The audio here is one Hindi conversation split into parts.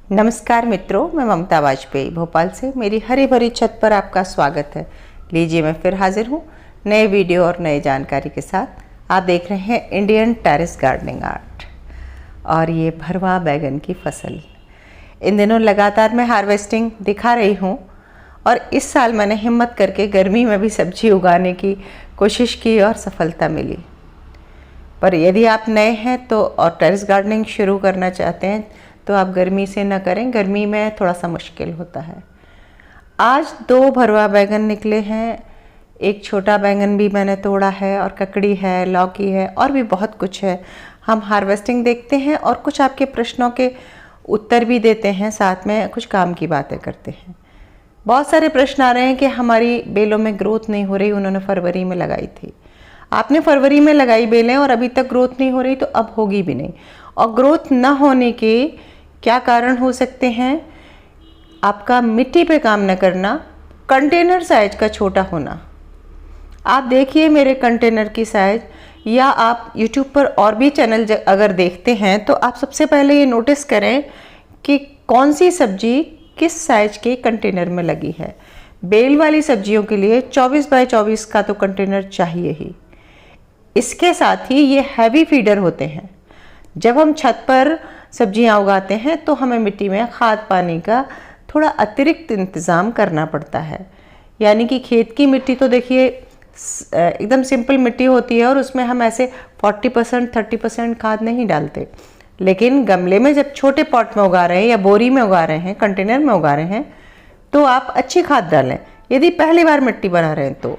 नमस्कार मित्रों, मैं ममता वाजपेयी भोपाल से मेरी हरी भरी छत पर आपका स्वागत है। लीजिए, मैं फिर हाजिर हूँ नए वीडियो और नई जानकारी के साथ। आप देख रहे हैं इंडियन टेरेस गार्डनिंग आर्ट और ये भरवा बैगन की फसल। इन दिनों लगातार मैं हार्वेस्टिंग दिखा रही हूँ और इस साल मैंने हिम्मत करके गर्मी में भी सब्जी उगाने की कोशिश की और सफलता मिली। पर यदि आप नए हैं तो और टेरेस गार्डनिंग शुरू करना चाहते हैं तो आप गर्मी से न करें, गर्मी में थोड़ा सा मुश्किल होता है। आज 2 भरवा बैगन निकले हैं, एक छोटा बैगन भी मैंने तोड़ा है और ककड़ी है, लौकी है और भी बहुत कुछ है। हम हार्वेस्टिंग देखते हैं और कुछ आपके प्रश्नों के उत्तर भी देते हैं, साथ में कुछ काम की बातें करते हैं। बहुत सारे प्रश्न आ रहे हैं कि हमारी बेलों में ग्रोथ नहीं हो रही, उन्होंने फरवरी में लगाई थी। आपने फरवरी में लगाई बेलें और अभी तक ग्रोथ नहीं हो रही तो अब होगी भी नहीं। और ग्रोथ न होने के क्या कारण हो सकते हैं? आपका मिट्टी पे काम न करना, कंटेनर साइज का छोटा होना। आप देखिए मेरे कंटेनर की साइज, या आप YouTube पर और भी चैनल अगर देखते हैं तो आप सबसे पहले ये नोटिस करें कि कौन सी सब्जी किस साइज के कंटेनर में लगी है। बेल वाली सब्जियों के लिए 24 बाय 24 का तो कंटेनर चाहिए ही। इसके साथ ही ये हैवी फीडर होते हैं। जब हम छत पर सब्जियां उगाते हैं तो हमें मिट्टी में खाद पानी का थोड़ा अतिरिक्त इंतज़ाम करना पड़ता है। यानी कि खेत की मिट्टी तो देखिए एकदम सिंपल मिट्टी होती है और उसमें हम ऐसे 40% 30% खाद नहीं डालते। लेकिन गमले में जब छोटे पॉट में उगा रहे हैं या बोरी में उगा रहे हैं, कंटेनर में उगा रहे हैं, तो आप अच्छी खाद डालें यदि पहली बार मिट्टी बना रहे हैं तो।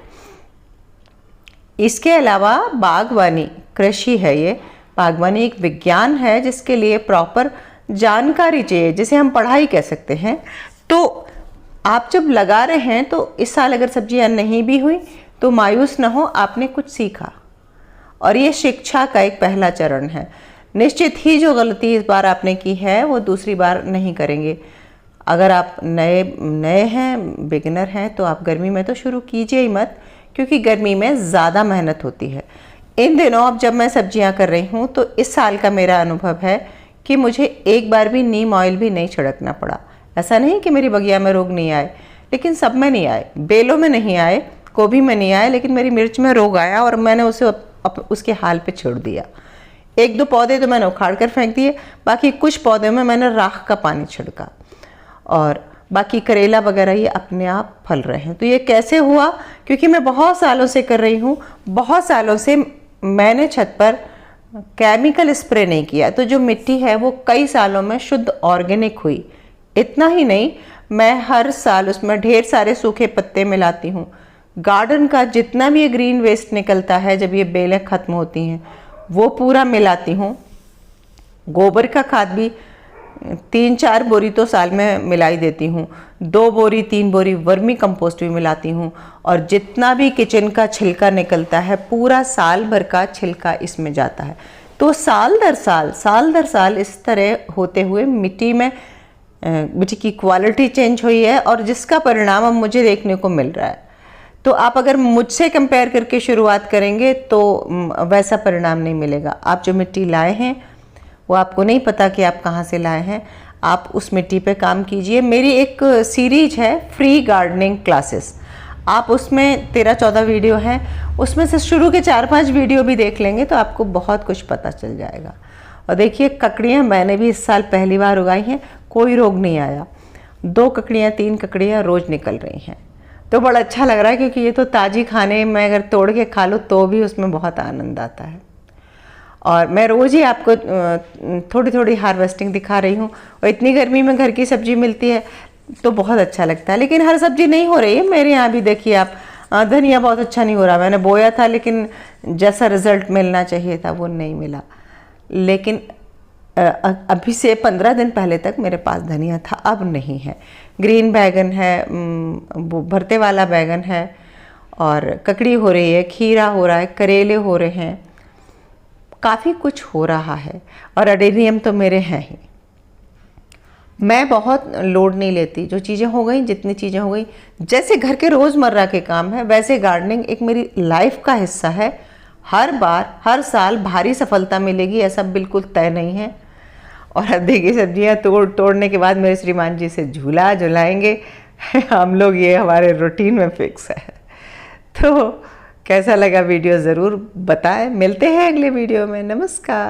इसके अलावा बागवानी कृषि है, ये बागवानी एक विज्ञान है जिसके लिए प्रॉपर जानकारी चाहिए, जिसे हम पढ़ाई कह सकते हैं। तो आप जब लगा रहे हैं तो इस साल अगर सब्जियां नहीं भी हुई तो मायूस न हो, आपने कुछ सीखा और ये शिक्षा का एक पहला चरण है। निश्चित ही जो गलती इस बार आपने की है वो दूसरी बार नहीं करेंगे। अगर आप नए हैं, बिगिनर हैं, तो आप गर्मी में तो शुरू कीजिए ही मत, क्योंकि गर्मी में ज़्यादा मेहनत होती है। इन दिनों अब जब मैं सब्जियां कर रही हूं तो इस साल का मेरा अनुभव है कि मुझे एक बार भी नीम ऑयल भी नहीं छिड़कना पड़ा। ऐसा नहीं कि मेरी बगिया में रोग नहीं आए, लेकिन सब में नहीं आए। बेलों में नहीं आए, गोभी में नहीं आए, लेकिन मेरी मिर्च में रोग आया और मैंने उसे उसके हाल पे छोड़ दिया। 1-2 पौधे तो मैंने उखाड़ कर फेंक दिए, बाकी कुछ पौधे में मैंने राख का पानी छिड़का और बाकी करेला वगैरह ये अपने आप फल रहे हैं। तो ये कैसे हुआ? क्योंकि मैं बहुत सालों से कर रही हूँ, बहुत सालों से मैंने छत पर केमिकल स्प्रे नहीं किया, तो जो मिट्टी है वो कई सालों में शुद्ध ऑर्गेनिक हुई। इतना ही नहीं, मैं हर साल उसमें ढेर सारे सूखे पत्ते मिलाती हूँ। गार्डन का जितना भी ये ग्रीन वेस्ट निकलता है जब ये बेलें खत्म होती हैं वो पूरा मिलाती हूँ। गोबर का खाद भी 3-4 बोरी तो साल में मिलाई देती हूँ। 2 बोरी 3 बोरी वर्मी कंपोस्ट भी मिलाती हूँ और जितना भी किचन का छिलका निकलता है पूरा साल भर का छिलका इसमें जाता है। तो साल दर साल इस तरह होते हुए मिट्टी की क्वालिटी चेंज हुई है और जिसका परिणाम अब मुझे देखने को मिल रहा है। तो आप अगर मुझसे कंपेयर करके शुरुआत करेंगे तो वैसा परिणाम नहीं मिलेगा। आप जो मिट्टी लाए हैं वो आपको नहीं पता कि आप कहाँ से लाए हैं। आप उस मिट्टी पे काम कीजिए। मेरी एक सीरीज है फ्री गार्डनिंग क्लासेस, आप उसमें 13-14 वीडियो हैं, उसमें से शुरू के 4-5 वीडियो भी देख लेंगे तो आपको बहुत कुछ पता चल जाएगा। और देखिए ककड़ियाँ मैंने भी इस साल पहली बार उगाई हैं, कोई रोग नहीं आया। 2 ककड़ियाँ 3 ककड़ियाँ रोज़ निकल रही हैं, तो बड़ा अच्छा लग रहा है, क्योंकि ये तो ताज़ी खाने में अगर तोड़ के खा लो तो भी उसमें बहुत आनंद आता है। और मैं रोज़ ही आपको थोड़ी थोड़ी हार्वेस्टिंग दिखा रही हूँ और इतनी गर्मी में घर की सब्जी मिलती है तो बहुत अच्छा लगता है। लेकिन हर सब्जी नहीं हो रही है। मेरे यहाँ भी देखिए आप, धनिया बहुत अच्छा नहीं हो रहा। मैंने बोया था लेकिन जैसा रिज़ल्ट मिलना चाहिए था वो नहीं मिला। लेकिन अभी से 15 दिन पहले तक मेरे पास धनिया था, अब नहीं है। ग्रीन बैगन है, भरते वाला बैगन है और ककड़ी हो रही है, खीरा हो रहा है, करेले हो रहे हैं, काफ़ी कुछ हो रहा है। और अडेनियम तो मेरे हैं ही। मैं बहुत लोड नहीं लेती, जो चीज़ें हो गई, जितनी चीज़ें हो गई, जैसे घर के रोज़मर्रा के काम है वैसे गार्डनिंग एक मेरी लाइफ का हिस्सा है। हर बार हर साल भारी सफलता मिलेगी ऐसा बिल्कुल तय नहीं है। और अद्दे की सब्जियां तोड़ने के बाद मेरे श्रीमान जी से झूला झुलाएंगे। हम लोग ये हमारे रूटीन में फिक्स है। तो कैसा लगा वीडियो ज़रूर बताएं। मिलते हैं अगले वीडियो में। नमस्कार।